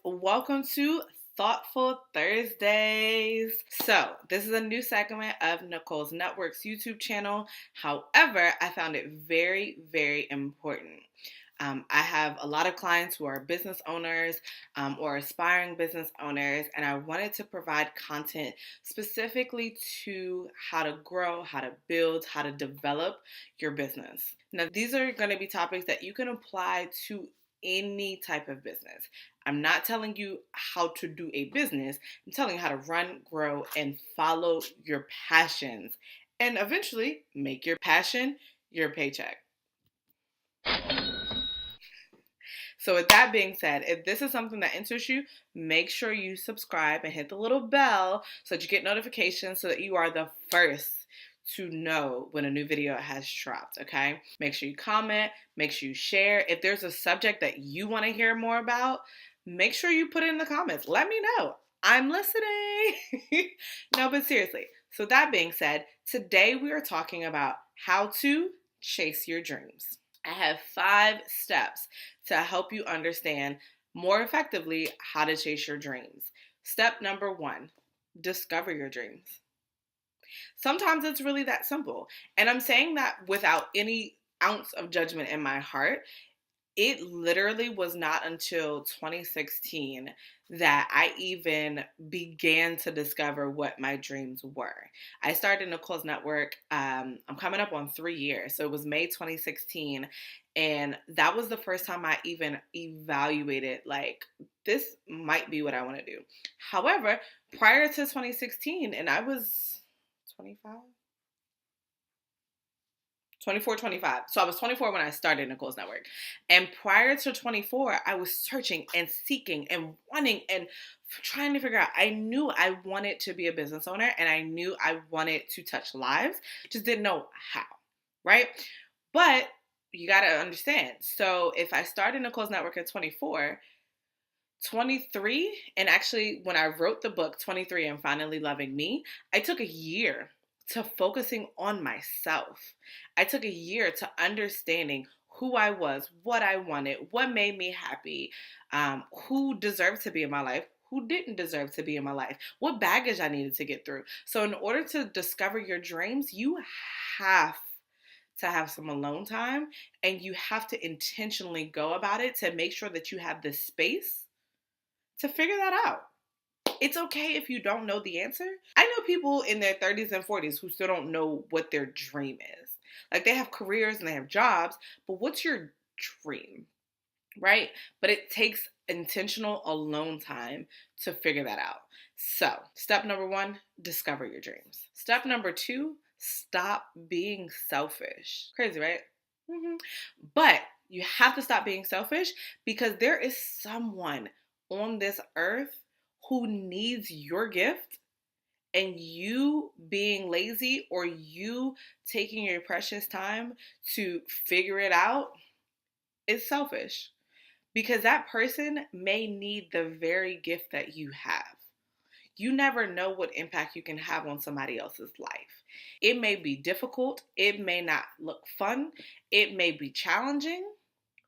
welcome to Thoughtful Thursdays. So, this is a new segment of Nicole's Network's YouTube channel. However, I found it very, very important. I have a lot of clients who are business owners or aspiring business owners, and I wanted to provide content specifically to how to grow, how to build, how to develop your business. Now, these are going to be topics that you can apply to any type of business. I'm not telling you how to do a business. I'm telling you how to run, grow, and follow your passions, and eventually make your passion your paycheck. So with that being said, if this is something that interests you, make sure you subscribe and hit the little bell so that you get notifications so that you are the first to know when a new video has dropped, okay? Make sure you comment, make sure you share. If there's a subject that you want to hear more about, make sure you put it in the comments. Let me know. I'm listening. No, but seriously. So that being said, today we are talking about how to chase your dreams. I have 5 steps to help you understand more effectively how to chase your dreams. Step number 1, discover your dreams. Sometimes it's really that simple. And I'm saying that without any ounce of judgment in my heart. It literally was not until 2016 that I even began to discover what my dreams were. I started Nicole's Network, I'm coming up on 3 years. So it was May 2016. And that was the first time I even evaluated, like, this might be what I want to do. However, prior to 2016, and I was 25? 24, 25. So I was 24 when I started Nicole's Network. And prior to 24, I was searching and seeking and wanting and trying to figure out. I knew I wanted to be a business owner and I knew I wanted to touch lives. Just didn't know how, right? But you got to understand. So if I started Nicole's Network at 24, 23, and actually when I wrote the book, 23 and Finally Loving Me, I took a year to focusing on myself. I took a year to understanding who I was, what I wanted, what made me happy, who deserved to be in my life, who didn't deserve to be in my life, what baggage I needed to get through. So in order to discover your dreams, you have to have some alone time, and you have to intentionally go about it to make sure that you have the space to figure that out. It's okay if you don't know the answer. I know people in their 30s and 40s who still don't know what their dream is. Like, they have careers and they have jobs, but what's your dream, right? But it takes intentional alone time to figure that out. So, step number 1, discover your dreams. Step number 2, stop being selfish. Crazy, right? But you have to stop being selfish because there is someone on this earth who needs your gift, and you being lazy or you taking your precious time to figure it out is selfish, because that person may need the very gift that you have. You never know what impact you can have on somebody else's life. It may be difficult, it may not look fun, it may be challenging,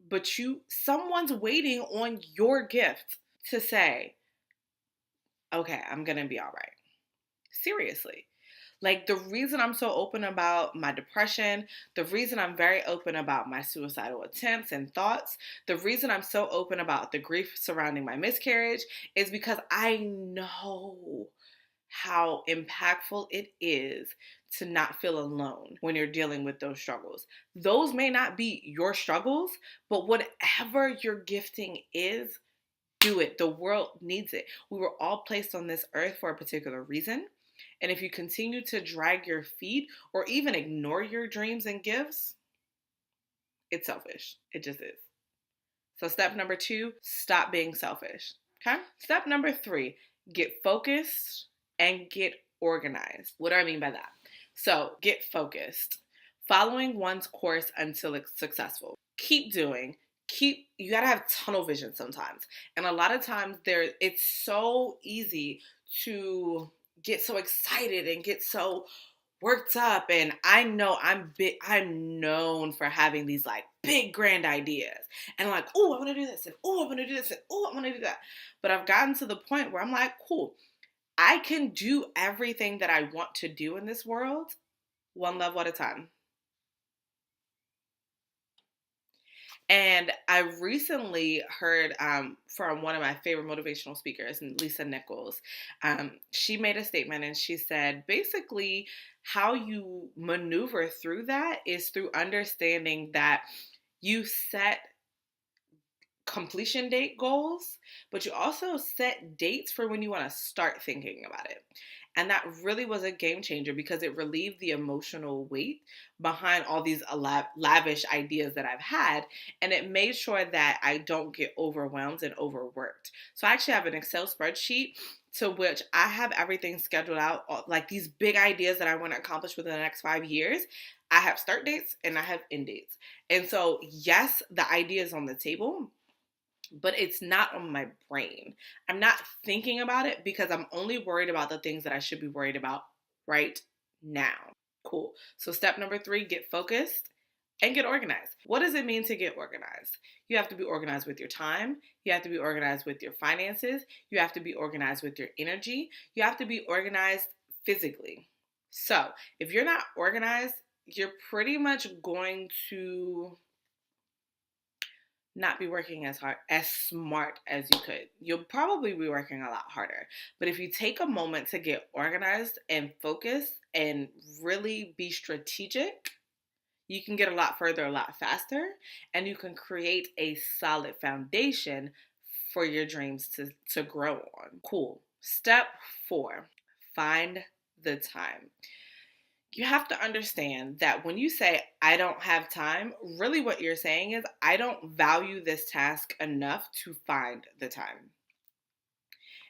but someone's waiting on your gift to say, okay, I'm going to be all right. Seriously. Like, the reason I'm so open about my depression, the reason I'm very open about my suicidal attempts and thoughts, the reason I'm so open about the grief surrounding my miscarriage is because I know how impactful it is to not feel alone when you're dealing with those struggles. Those may not be your struggles, but whatever your gifting is, do it. The world needs it. We were all placed on this earth for a particular reason. And if you continue to drag your feet or even ignore your dreams and gifts, it's selfish. It just is. So step number 2, stop being selfish. Okay? Step number 3, get focused and get organized. What do I mean by that? So get focused. Following one's course until it's successful. Keep doing. You gotta have tunnel vision sometimes. And a lot of times it's so easy to get so excited and get so worked up. And I know I'm known for having these like big grand ideas and like, oh, I want to do this and oh, I want to do this and oh, I want to do that. But I've gotten to the point where I'm like, cool, I can do everything that I want to do in this world one level at a time. And I recently heard from one of my favorite motivational speakers, Lisa Nichols. She made a statement and she said, basically, how you maneuver through that is through understanding that you set completion date goals, but you also set dates for when you want to start thinking about it. And that really was a game changer because it relieved the emotional weight behind all these lavish ideas that I've had. And it made sure that I don't get overwhelmed and overworked. So I actually have an Excel spreadsheet to which I have everything scheduled out, like these big ideas that I want to accomplish within the next 5 years. I have start dates and I have end dates. And so, yes, the idea is on the table, but it's not on my brain. I'm not thinking about it because I'm only worried about the things that I should be worried about right now. Cool. So step number 3, get focused and get organized. What does it mean to get organized? You have to be organized with your time. You have to be organized with your finances. You have to be organized with your energy. You have to be organized physically. So if you're not organized, you're pretty much going to not be working as hard, as smart as you could. You'll probably be working a lot harder. But if you take a moment to get organized and focused and really be strategic, you can get a lot further a lot faster, and you can create a solid foundation for your dreams to grow on. Cool. Step 4, find the time. You have to understand that when you say, I don't have time, really what you're saying is, I don't value this task enough to find the time.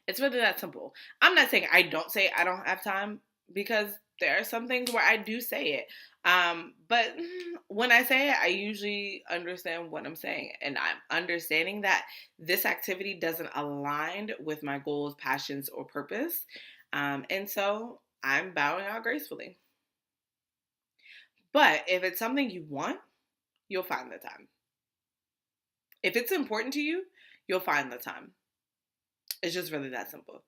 It's really that simple. I'm not saying I don't say I don't have time, because there are some things where I do say it. But when I say it, I usually understand what I'm saying. And I'm understanding that this activity doesn't align with my goals, passions, or purpose. And so I'm bowing out gracefully. But if it's something you want, you'll find the time. If it's important to you, you'll find the time. It's just really that simple.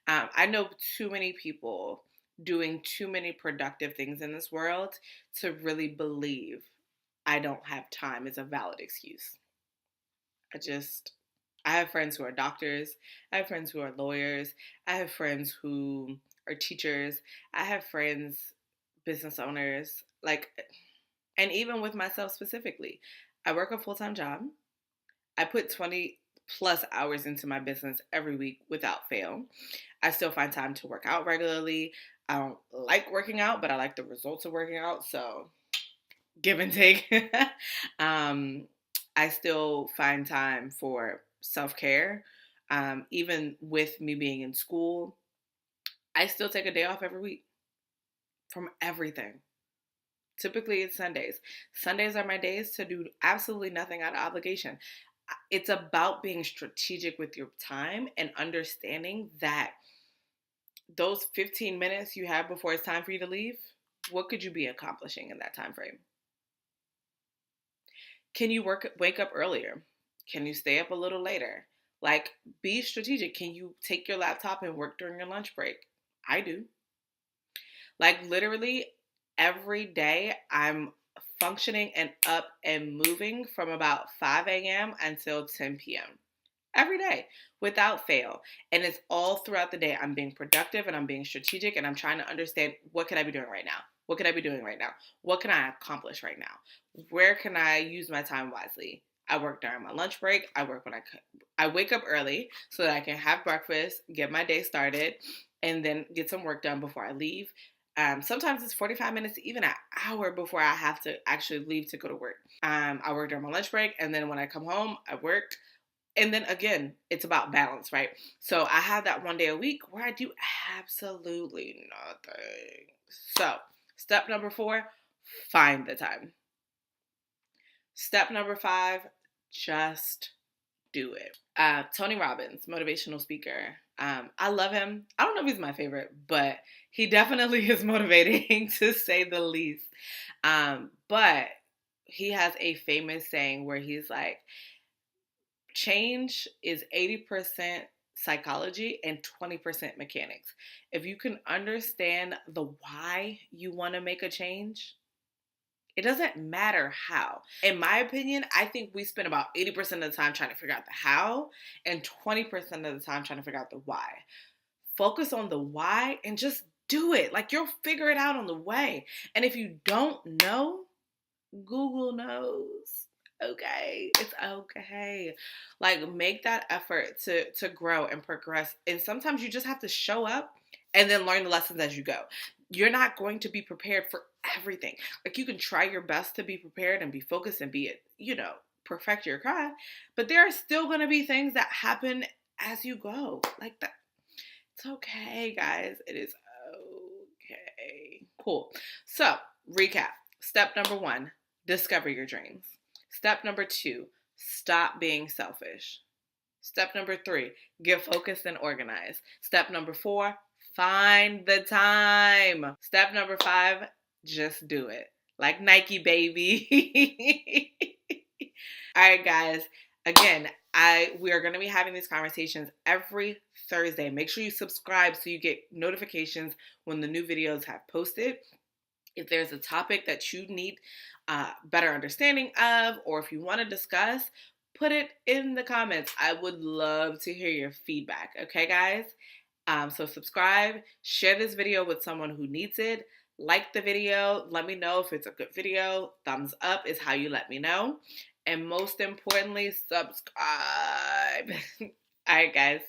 I know too many people doing too many productive things in this world to really believe I don't have time is a valid excuse. I have friends who are doctors. I have friends who are lawyers. I have friends who are teachers. I have friends, business owners, and even with myself specifically, I work a full-time job. I put 20 plus hours into my business every week without fail. I still find time to work out regularly. I don't like working out, but I like the results of working out. So give and take. I still find time for self-care. Even with me being in school, I still take a day off every week from everything. Typically, it's Sundays. Sundays are my days to do absolutely nothing out of obligation. It's about being strategic with your time and understanding that those 15 minutes you have before it's time for you to leave, what could you be accomplishing in that time frame? Can you wake up earlier? Can you stay up a little later? Be strategic. Can you take your laptop and work during your lunch break? I do. Literally, every day I'm functioning and up and moving from about 5 a.m. until 10 p.m. Every day without fail. And it's all throughout the day. I'm being productive and I'm being strategic and I'm trying to understand, what can I be doing right now? What can I be doing right now? What can I accomplish right now? Where can I use my time wisely? I work during my lunch break. I work when I wake up early so that I can have breakfast, get my day started, and then get some work done before I leave. Sometimes it's 45 minutes, even an hour before I have to actually leave to go to work. I work during my lunch break, and then when I come home, I work. And then again, it's about balance, right? So I have that one day a week where I do absolutely nothing. So step number 4, find the time. Step number 5, just do it. Tony Robbins, motivational speaker. I love him. I don't know if he's my favorite, but he definitely is motivating to say the least. But he has a famous saying where he's like, change is 80% psychology and 20% mechanics. If you can understand the why you want to make a change, it doesn't matter how. In my opinion, I think we spend about 80% of the time trying to figure out the how and 20% of the time trying to figure out the why. Focus on the why and just do it. Like, you'll figure it out on the way. And if you don't know, Google knows. Okay, it's okay. Like, make that effort to grow and progress. And sometimes you just have to show up and then learn the lessons as you go. You're not going to be prepared for everything. Like, you can try your best to be prepared and be focused and be, perfect your craft, but there are still going to be things that happen as you go. Like that. It's okay, guys. It is okay. Cool. So, recap. Step number 1, discover your dreams. Step number 2, stop being selfish. Step number 3, get focused and organized. Step number 4, find the time. Step number 5, just do it. Like Nike, baby. All right, guys. Again, we are going to be having these conversations every Thursday. Make sure you subscribe so you get notifications when the new videos have posted. If there's a topic that you need better understanding of, or if you want to discuss, put it in the comments. I would love to hear your feedback. Okay, guys? So subscribe, share this video with someone who needs it. Like the video. Let me know if it's a good video. Thumbs up is how you let me know. And most importantly, subscribe. All right, guys.